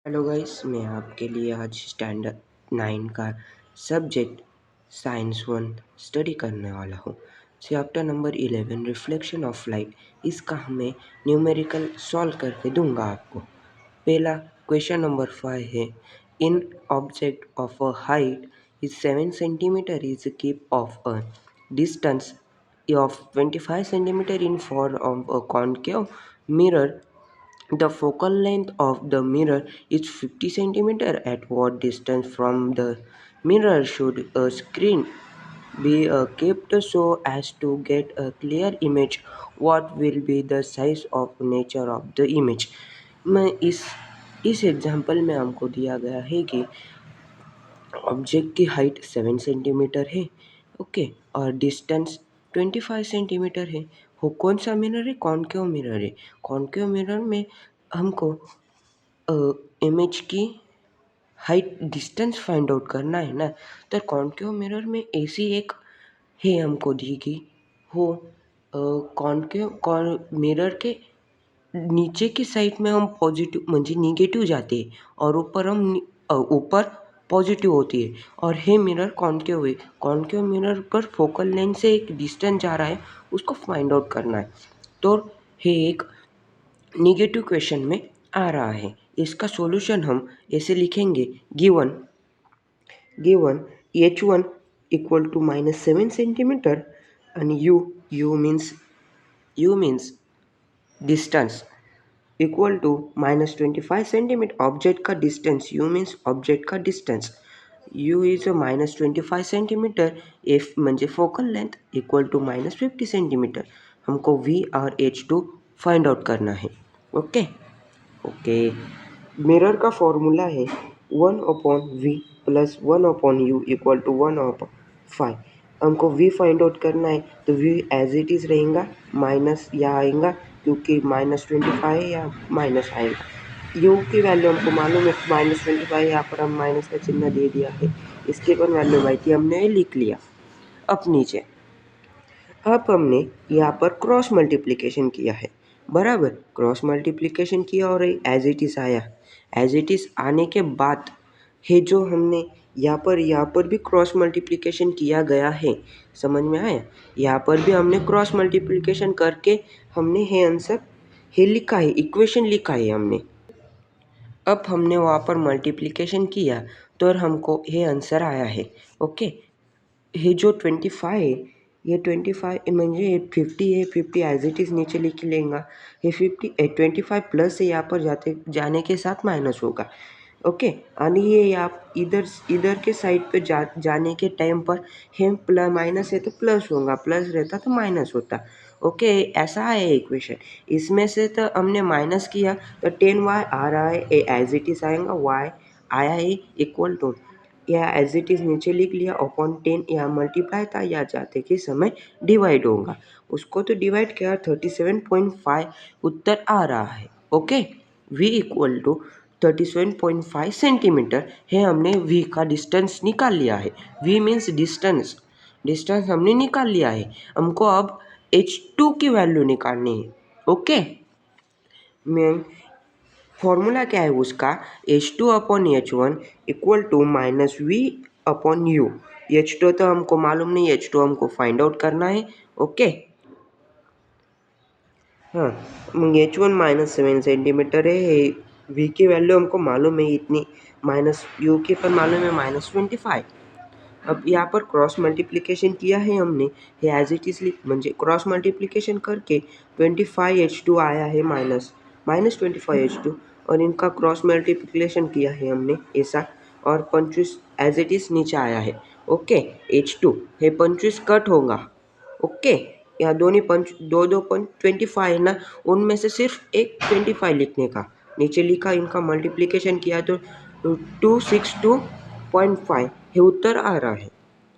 Hello guys, मैं आपके लिए आज स्टैंडर्ड 9 का सब्जेक्ट साइंस 1 स्टडी करने वाला हूँ। Chapter number 11 reflection of light, इसका मैं न्यूमेरिकल सॉल्व करके दूंगा आपको। पहला क्वेश्चन नंबर 5 है, an object of a height is 7 centimetre is keep of a distance of 25 centimeter in form of a concave mirror. The focal length of the mirror is 50 centimeter. At what distance from the mirror should a screen be kept so as to get a clear image? What will be the size of nature of the image? मैं इस example में हमको दिया गया है कि object की height 7 centimetre है, ओके, और डिस्टेंस 25 सेंटीमीटर है। वो कौन सा मिरर है? कॉनकेव मिरर है। कॉनकेव मिरर में हमको इमेज की हाइट डिस्टेंस फाइंड आउट करना है ना। तो कॉनकेव मिरर में ऐसी एक है हमको दी गई, वो कॉनकेव मिरर के नीचे की साइड में हम पॉजिटिव म्हणजे निगेटिव जाते हैं और ऊपर ऊपर पॉजिटिव होती है, और है मिरर कॉनकेव है। कॉनकेव मिरर पर फोकल लेंथ से एक डिस्टेंस जा रहा है, उसको फाइंड आउट करना है। तो है एक निगेटिव क्वेश्चन में आ रहा है। इसका सॉल्यूशन हम ऐसे लिखेंगे, given given h1 equal to -7 centimetre and u means distance equal to -25 centimetre. Object का डिस्टेंस, u मीन्स ऑब्जेक्ट का distance, u is -25 centimetre, F म्हणजे focal length equal to -50 centimetre. हमको v और h2 फाइंड आउट करना है। Okay okay mirror का formula है 1/v plus 1/u equal to 1/5। हमको v फाइंड आउट करना है, तो v एज इट इज़ रहेगा, माइनस यहाँ आएगा क्योंकि -25 है, या माइनस आएगा। u की वैल्यू हमको मालूम है, -25, यहाँ पर हम माइनस का चिन्ह दे दिया है। इसके पर वैल्यू आई थी, हमने ये लिख लिया। अब नीचे अब हमने यहाँ पर क्रॉस मल्टीप्लिकेशन किया है, बराबर। क्रॉस मल्टीप्लिकेशन किया और एज इट इज़ आया। एज इट इज़ आने के बाद है जो हमने यहाँ पर भी क्रॉस मल्टीप्लिकेशन किया गया है, समझ में आया। यहाँ पर भी हमने क्रॉस मल्टीप्लिकेशन करके हमने है आंसर है लिखा है, इक्वेशन लिखा है हमने। अब हमने वहाँ पर मल्टीप्लिकेशन किया तो हमको ये आंसर आया है। ओके, हे जो 25 है, ये 25 म्हणजे ये 50 है, 50 ॲज इट इज़ नीचे लिख लेंगे। ये 25 प्लस है, यहाँ पर जाने के साथ माइनस होगा। ओके, आणि ये यहाँ इधर इधर के साइड पे जाने के टाइम पर हे माइनस है तो प्लस होगा, प्लस रहता तो माइनस होता। ओके, ऐसा है इक्वेशन। इसमें से तो हमने माइनस किया तो 10y आ रहा है, एज इट इज़ आएगा, y आया है इक्वल टू, या एज इट इज़ नीचे लिख लिया, अपॉन 10, या मल्टीप्लाई था, या जाते के समय डिवाइड होगा। उसको तो डिवाइड किया, 37.5 उत्तर आ रहा है। Okay, v equal to 37.5 centimetre है। हमने v का डिस्टेंस निकाल लिया है। v मीन्स डिस्टेंस, डिस्टेंस हमने निकाल लिया है। हमको अब h2 की वैल्यू निकालनी है। ओके, मैं फॉर्मूला क्या है उसका, H2/H1 equal to -V/U। H2 तो हमको मालूम नहीं, H2 हमको फाइंड आउट करना है। ओके, हाँ, H1 -7 सेंटीमीटर है, V की वैल्यू हमको मालूम है इतनी, माइनस U की पर मालूम है -25। अब यहाँ पर क्रॉस मल्टीप्लिकेशन किया है हमने, हे एज इट इज म्हणजे क्रॉस मल्टीप्लिकेशन करके 25H2 आया है, -25H2, और इनका क्रॉस मल्टीप्लिकेशन किया है हमने ऐसा, और 25 एज इट इज नीचे आया है। ओके, H2 हे 25 कट होगा। ओके, यहाँ दोनों पंच, दो दो पंच 25 है ना, उनमें से सिर्फ एक 25 लिखने का, नीचे लिखा, इनका मल्टीप्लिकेशन किया तो 262.5 हे उत्तर आ रहा है।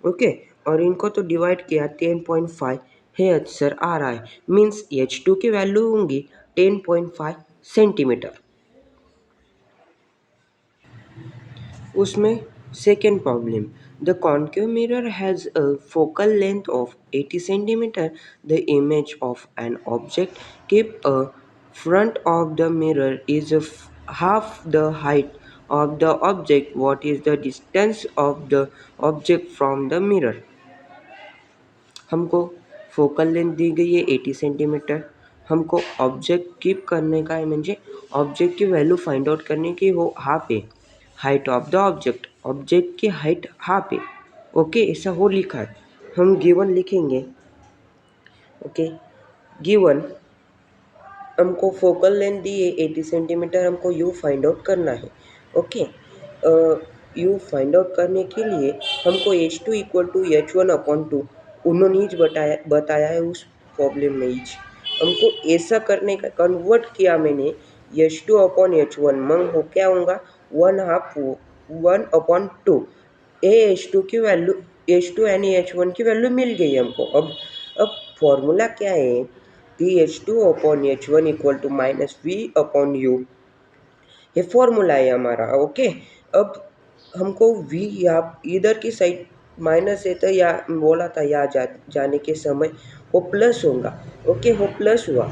ओके, और इनको तो डिवाइड किया 10.5 है आंसर आ रहा है। मीन्स H2 की वैल्यू होंगी 10.5 सेंटीमीटर। उसमें second problem, the concave mirror has a focal length of 80 centimetre. The image of an object keep a front of the mirror is half the height of the object. What is the distance of the object from the mirror? हमको focal length दी गई है 80 centimetre. हमको object keep करने का है म्हणजे object की value find out करने की वो हाफ है. Height of the object, object की हाइट हाफ है. ओके, ऐसा हो लिखा है. हम गिवन लिखेंगे. ओके, गिवन हमको फोकल लेंथ दी है 80 सेंटीमीटर. हमको यू फाइंड आउट करना है. ओके, यू फाइंड आउट करने के लिए हमको H2 equal to H1 upon two उन्होंने ही बताया है उस प्रॉब्लम में ही. हमको ऐसा करने का कन्वर्ट किया मैंने H2 अपॉन H1. मंग हो क्या होगा 1/2 ए H2 की वैल्यू H2 यानी H1 की वैल्यू मिल गई हमको. अब फॉर्मूला क्या है कि H2 upon H1 equal to minus V upon U. ये फॉर्मूला है हमारा. ओके, अब हमको V यहाँ इधर की साइड माइनस है तो या बोला था यहाँ जाने के समय वो प्लस होगा. ओके, वो प्लस हुआ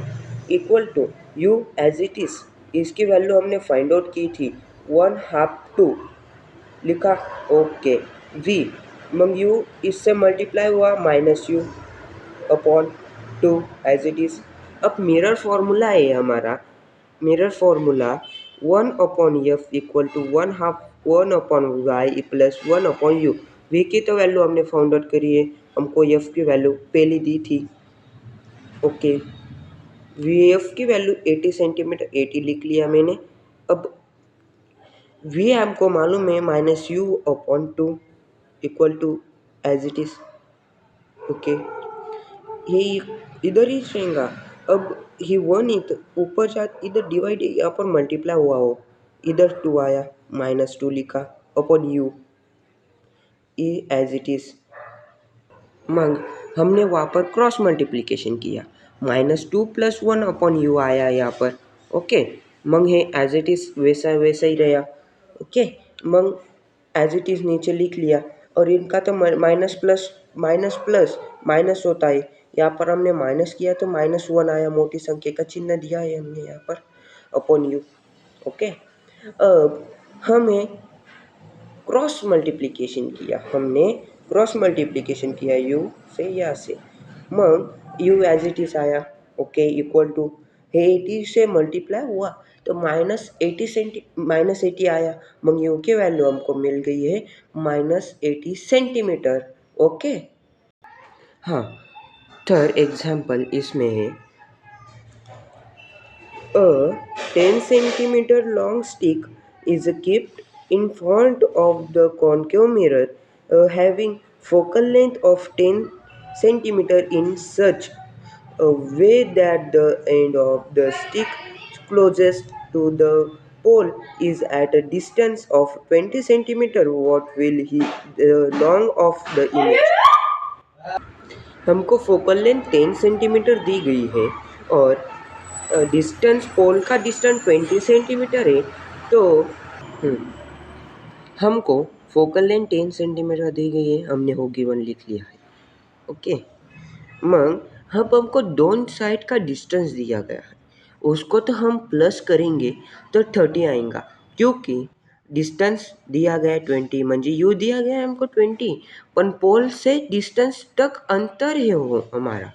equal to U as it is. इसकी वैल्यू हमने फाइंड आउट की थी 1/2 लिखा. ओके, V मग U इससे मल्टीप्लाई हुआ minus U upon 2 as it is. अब मिरर फॉर्मूला है हमारा. Mirror formula 1 upon f equal to 1 upon v plus 1 upon u. V की तो वैल्यू हमने फाउंड आउट करी है. हमको एफ की वैल्यू पहले दी थी. ओके, वी एफ की वैल्यू 80 सेंटीमीटर 80 लिख लिया मैंने. अब वी हमको मालूम है minus u upon 2 equal to as it is. Okay, ये इधर ही रहेगा. अब ये 1 ऊपर जा इधर डिवाइड यहाँ पर मल्टीप्लाई हुआ हो, इधर 2 आया -2 लिखा upon u a as it is. मग हमने वहाँ पर क्रॉस मल्टीप्लिकेशन किया. -2 + 1 अपॉन यू आया यहाँ पर. ओके, मग है एज इट इज वैसा वैसा ही रहा. ओके, मग एज इट इज नीचे लिख लिया. और इनका तो minus plus minus plus minus होता है. यहाँ पर हमने माइनस किया तो -1 आया. मोटी संख्या का चिन्ह दिया है हमने यहाँ पर अपॉन यू. ओके, अब हमें क्रॉस मल्टीप्लिकेशन किया. हमने क्रॉस मल्टीप्लिकेशन किया यू से या से. मग यू एज इट इज आया. ओके, इक्वल टू 80 से मल्टीप्लाई हुआ तो -80 आया. मग यू की वैल्यू हमको मिल गई है -80 सेंटीमीटर. ओके, हाँ, थर्ड एग्जाम्पल इसमें है a 10 centimeter long stick is kept in front of the concave mirror having focal length of 10 centimeter in such a way that the end of the stick closest to the pole is at a distance of 20 centimeter. What will he the long of the image? हमको focal length 10 centimetre दी गई है और distance पोल का distance 20 centimetre है. तो हमको focal length 10 centimetre दी गई है. हमने हो गिवन लिख लिया है. ओके, मग अब हमको दोनों साइड का डिस्टेंस दिया गया है. उसको तो हम प्लस करेंगे तो 30 आएगा क्योंकि डिस्टेंस दिया गया है 20 म्हणजे यू दिया गया है हमको 20 पण पोल से डिस्टेंस तक अंतर है वो हमारा,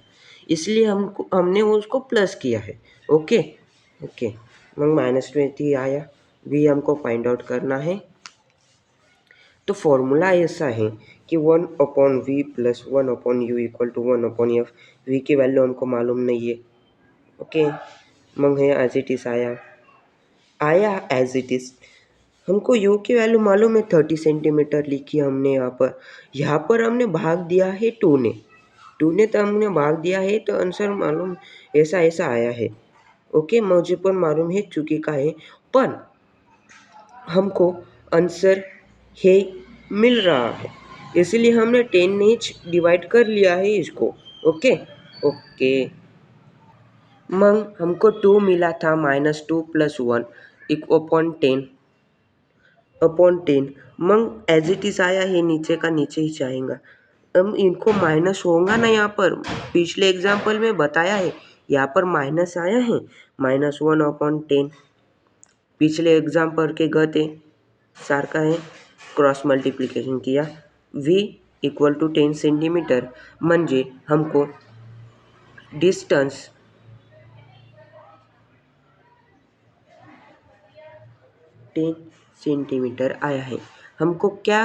इसलिए हमने उसको प्लस किया है. ओके, ओके, मग -20 आया. वी हमको फाइंड आउट करना है. तो फॉर्मूला ऐसा है कि 1 upon v plus 1 upon u equal to 1 upon f. V की वैल्यू हमको मालूम नहीं है. ओके, मग है एज इट इज आया एज इट इज. हमको यू की वैल्यू मालूम है 30 सेंटीमीटर लिखी हमने यहाँ पर हमने भाग दिया है 2 ने. तो हमने भाग दिया है तो आंसर मालूम ऐसा ऐसा आया है. ओके, मुझे पण मालूम है चुकी का है पण हमको आंसर है मिल रहा है इसलिए हमने 10 ने डिवाइड कर लिया है इसको. ओके, ओके, मग हमको 2 मिला था -2 + 1 अपॉन 10 मग एज इट इज आया है. नीचे का नीचे ही जाएगा. अब इनको माइनस होगा ना. यहाँ पर पिछले एग्जाम्पल में बताया है यहाँ पर माइनस आया है -1 अपॉन 10. पिछले एग्जाम्पल के गए थे सारखा है, क्रॉस मल्टिप्लिकेशन किया, v इक्वल टू 10 सेंटीमीटर म्हणजे हमको डिस्टन्स 10 सेंटीमीटर आया है। हमको क्या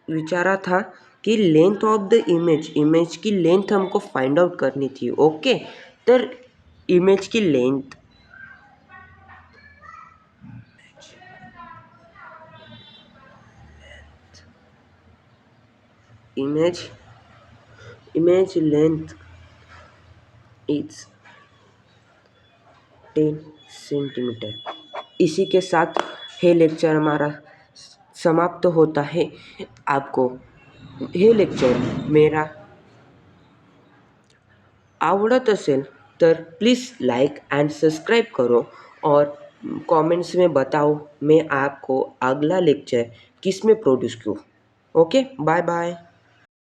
विचारा था कि लेंथ ऑफ द इमेज की लेंथ हमको फाइंड आउट करनी थी। ओके, तर इमेज की length image length is 10 centimetre. इसी के साथ हे लेक्चर हमारा समाप्त होता है। आपको हे लेक्चर मेरा आवड़त असेल तर प्लीज़ लाइक एंड सब्सक्राइब करो और कमेंट्स में बताओ मैं आपको अगला लेक्चर किस में प्रोड्यूस करूँ। Okay, bye bye.